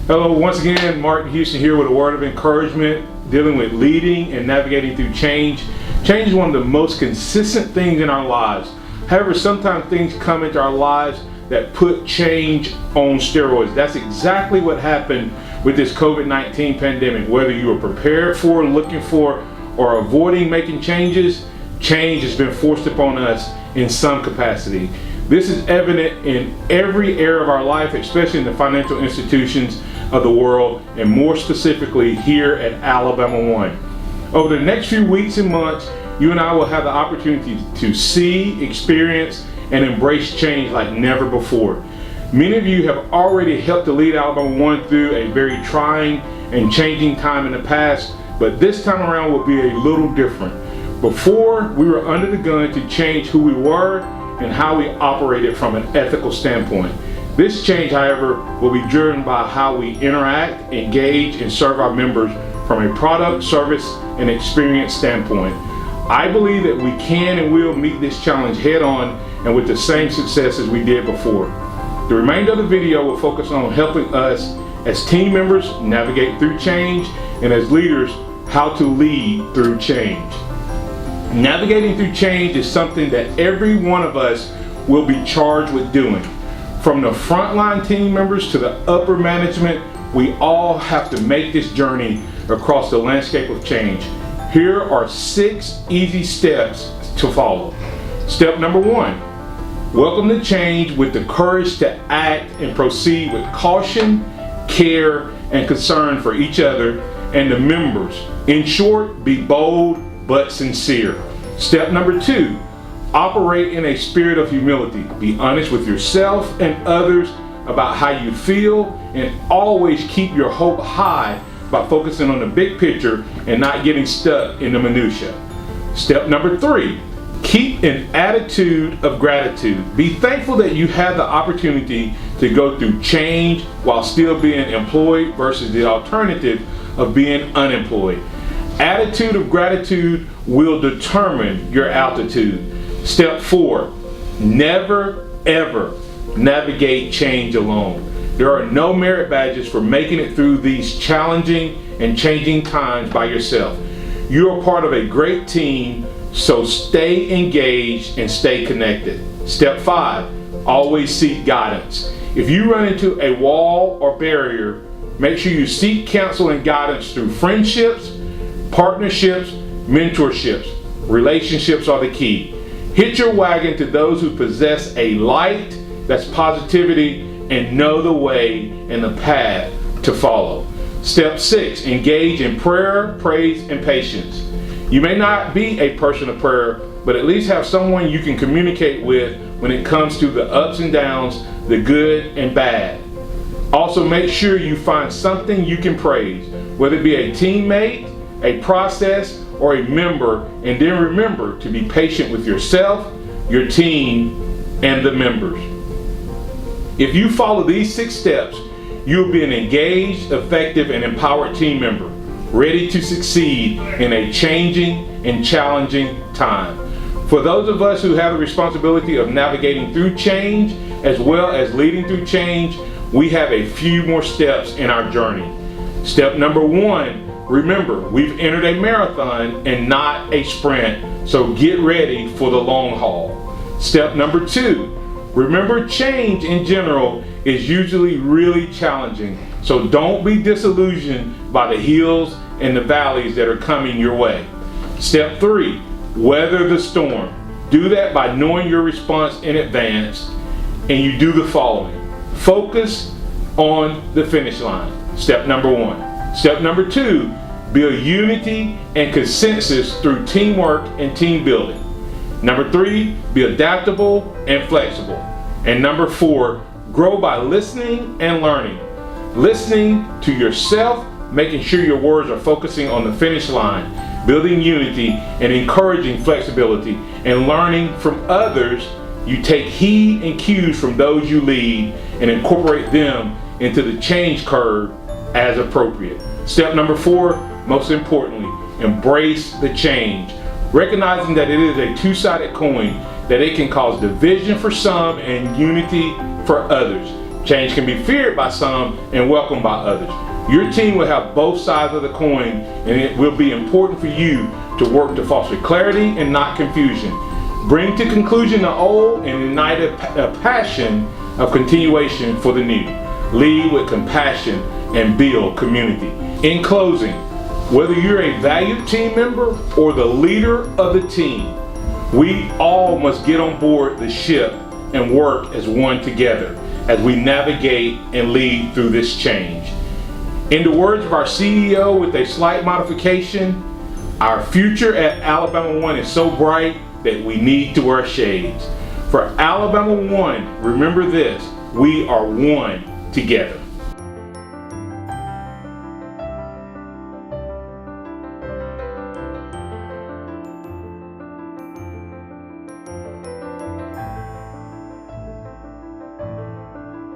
Hello, once again, Martin Houston here with a word of encouragement, dealing with leading and navigating through change. Change is one of the most consistent things in our lives. However, sometimes things come into our lives that put change on steroids. That's exactly what happened with this COVID-19 pandemic. Whether you were prepared for, looking for, or avoiding making changes, change has been forced upon us in some capacity. This is evident in every area of our life, especially in the financial institutions of the world, and more specifically here at Alabama One. Over the next few weeks and months, you and I will have the opportunity to see, experience, and embrace change like never before. Many of you have already helped to lead Alabama One through a very trying and changing time in the past, but this time around will be a little different. Before, we were under the gun to change who we were and how we operated from an ethical standpoint. This change, however, will be driven by how we interact, engage, and serve our members from a product, service, and experience standpoint. I believe that we can and will meet this challenge head on and with the same success as we did before. The remainder of the video will focus on helping us as team members navigate through change and as leaders how to lead through change. Navigating through change is something that every one of us will be charged with doing. From the frontline team members to the upper management, we all have to make this journey across the landscape of change. Here are 6 easy steps to follow. Step number 1, welcome the change with the courage to act and proceed with caution, care, and concern for each other and the members. In short, be bold but sincere. Step number 2, operate in a spirit of humility. Be honest with yourself and others about how you feel, and always keep your hope high by focusing on the big picture and not getting stuck in the minutia. Step number 3, keep an attitude of gratitude. Be thankful that you have the opportunity to go through change while still being employed versus the alternative of being unemployed. Attitude of gratitude will determine your altitude. Step 4, never ever navigate change alone. There are no merit badges for making it through these challenging and changing times by yourself. You are part of a great team, so stay engaged and stay connected. Step 5, always seek guidance. If you run into a wall or barrier, make sure you seek counsel and guidance through friendships, partnerships, mentorships. Relationships are the key. Hitch your wagon to those who possess a light that's positivity and know the way and the path to follow. Step 6, engage in prayer, praise, and patience. You may not be a person of prayer, but at least have someone you can communicate with when it comes to the ups and downs, the good and bad. Also, make sure you find something you can praise, whether it be a teammate, a process, or a member, and then remember to be patient with yourself, your team, and the members. If you follow these 6 steps, you'll be an engaged, effective, and empowered team member, ready to succeed in a changing and challenging time. For those of us who have the responsibility of navigating through change, as well as leading through change, we have a few more steps in our journey. Step number 1, remember, we've entered a marathon and not a sprint, so get ready for the long haul. Step number 2, remember change in general is usually really challenging, so don't be disillusioned by the hills and the valleys that are coming your way. Step 3, weather the storm. Do that by knowing your response in advance, and you do the following. Focus on the finish line. Step number 1. Step number 2, build unity and consensus through teamwork and team building. Number 3, be adaptable and flexible. And number 4, grow by listening and learning. Listening to yourself, making sure your words are focusing on the finish line, building unity and encouraging flexibility, and learning from others. You take heed and cues from those you lead and incorporate them into the change curve as appropriate. Step number 4, most importantly, embrace the change. Recognizing that it is a two-sided coin, that it can cause division for some and unity for others. Change can be feared by some and welcomed by others. Your team will have both sides of the coin, and it will be important for you to work to foster clarity and not confusion. Bring to conclusion the old and ignite a passion of continuation for the new. Lead with compassion and build community. In closing, whether you're a valued team member or the leader of the team, we all must get on board the ship and work as one together as we navigate and lead through this change. In the words of our CEO, with a slight modification, our future at Alabama One is so bright that we need to wear shades. For Alabama One, remember this: we are one together.